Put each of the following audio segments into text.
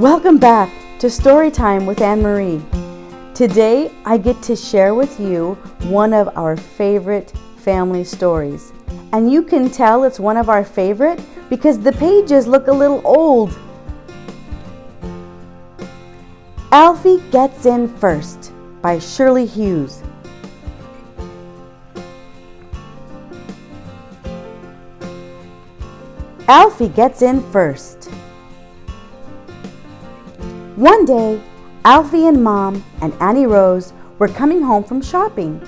Welcome back to Storytime with Anne-Marie. Today I get to share with you one of our favorite family stories. And you can tell it's one of our favorite because the pages look a little old. Alfie Gets In First by Shirley Hughes. Alfie Gets In First. One day, Alfie and Mom and Annie Rose were coming home from shopping.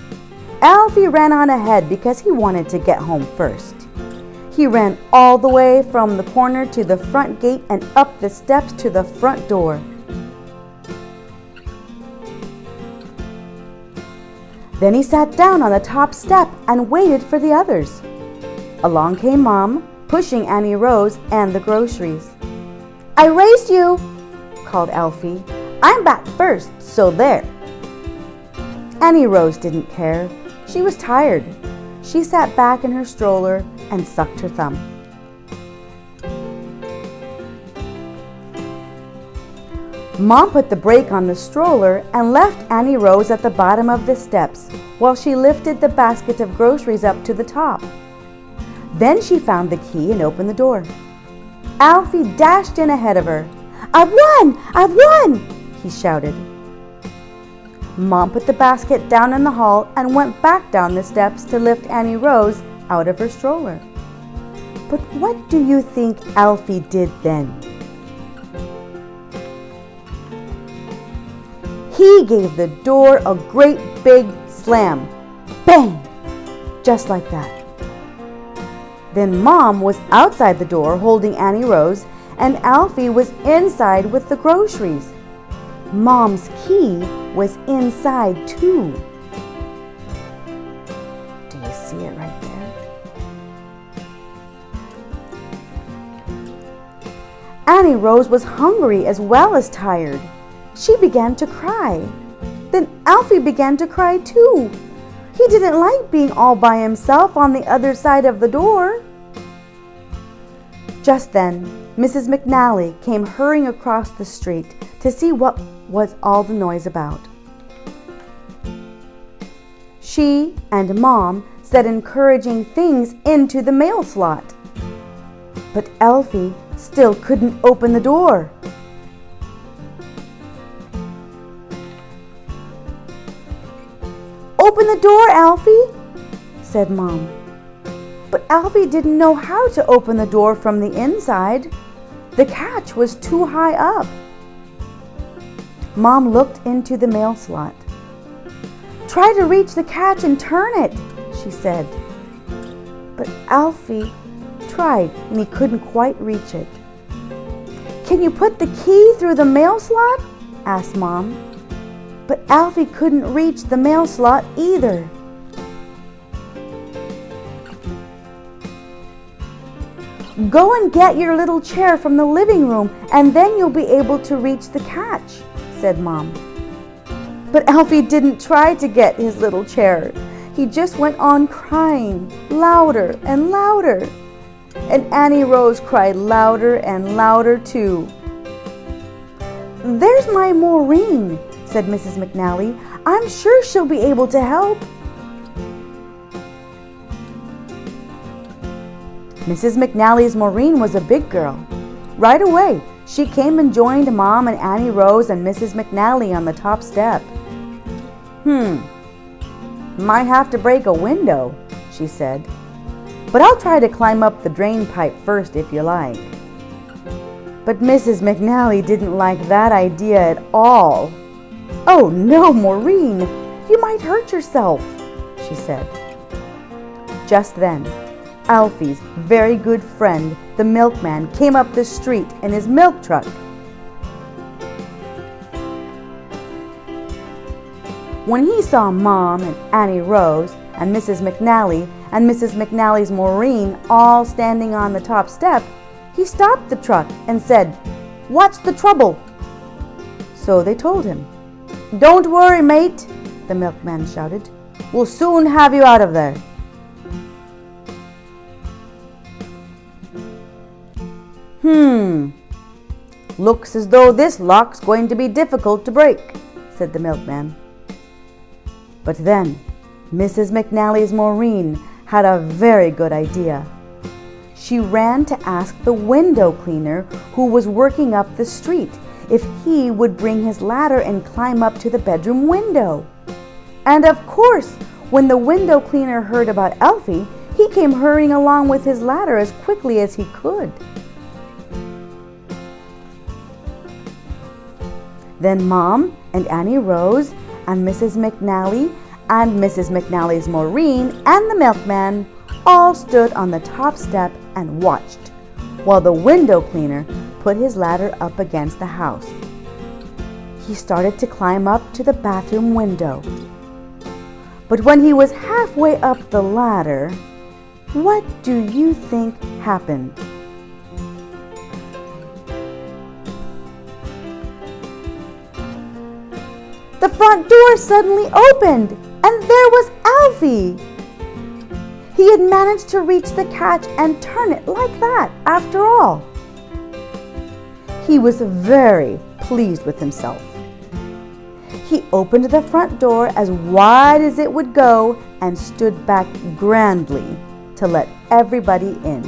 Alfie ran on ahead because he wanted to get home first. He ran all the way from the corner to the front gate and up the steps to the front door. Then he sat down on the top step and waited for the others. Along came Mom, pushing Annie Rose and the groceries. "I raced you," called Alfie. "I'm back first, so there." Annie Rose didn't care. She was tired. She sat back in her stroller and sucked her thumb. Mom put the brake on the stroller and left Annie Rose at the bottom of the steps while she lifted the basket of groceries up to the top. Then she found the key and opened the door. Alfie dashed in ahead of her. "I've won! I've won!" he shouted. Mom put the basket down in the hall and went back down the steps to lift Annie Rose out of her stroller. But what do you think Alfie did then? He gave the door a great big slam. Bang! Just like that. Then Mom was outside the door holding Annie Rose, and Alfie was inside with the groceries. Mom's key was inside too. Do you see it right there? Annie Rose was hungry as well as tired. She began to cry. Then Alfie began to cry too. He didn't like being all by himself on the other side of the door. Just then, Mrs. McNally came hurrying across the street to see what was all the noise about. She and Mom said encouraging things into the mail slot. But Alfie still couldn't open the door. "Open the door, Alfie," said Mom. But Alfie didn't know how to open the door from the inside. The catch was too high up. Mom looked into the mail slot. "Try to reach the catch and turn it," she said. But Alfie tried and he couldn't quite reach it. "Can you put the key through the mail slot?" asked Mom. But Alfie couldn't reach the mail slot either. "Go and get your little chair from the living room and then you'll be able to reach the catch," said Mom. But Alfie didn't try to get his little chair. He just went on crying louder and louder. And Annie Rose cried louder and louder too. "There's my Maureen," said Mrs. McNally. "I'm sure she'll be able to help." Mrs. McNally's Maureen was a big girl. Right away, she came and joined Mom and Annie Rose and Mrs. McNally on the top step. Might have to break a window," she said. "But I'll try to climb up the drain pipe first if you like." But Mrs. McNally didn't like that idea at all. "Oh no, Maureen, you might hurt yourself," she said. Just then, Alfie's very good friend, the milkman, came up the street in his milk truck. When he saw Mom and Annie Rose and Mrs. McNally and Mrs. McNally's Maureen all standing on the top step, he stopped the truck and said, "What's the trouble?" So they told him. "Don't worry, mate," the milkman shouted. "We'll soon have you out of there." "Looks as though this lock's going to be difficult to break," said the milkman. But then Mrs. McNally's Maureen had a very good idea. She ran to ask the window cleaner who was working up the street if he would bring his ladder and climb up to the bedroom window. And of course, when the window cleaner heard about Alfie, he came hurrying along with his ladder as quickly as he could. Then Mom and Annie Rose and Mrs. McNally and Mrs. McNally's Maureen and the milkman all stood on the top step and watched while the window cleaner put his ladder up against the house. He started to climb up to the bathroom window. But when he was halfway up the ladder, what do you think happened? The front door suddenly opened, and there was Alfie. He had managed to reach the catch and turn it like that, after all. He was very pleased with himself. He opened the front door as wide as it would go and stood back grandly to let everybody in.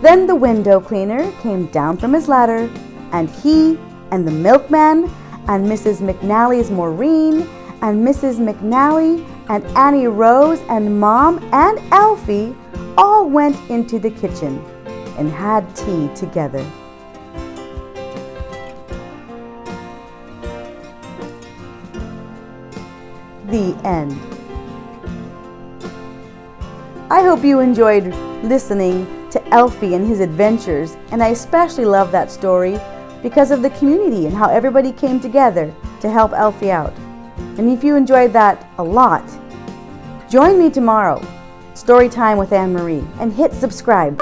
Then the window cleaner came down from his ladder, and he and the milkman and Mrs. McNally's Maureen and Mrs. McNally and Annie Rose and Mom and Alfie all went into the kitchen and had tea together. The end. I hope you enjoyed listening to Alfie and his adventures, and I especially love that story because of the community and how everybody came together to help Alfie out. And if you enjoyed that a lot, join me tomorrow, Story Time with Anne Marie, and hit subscribe.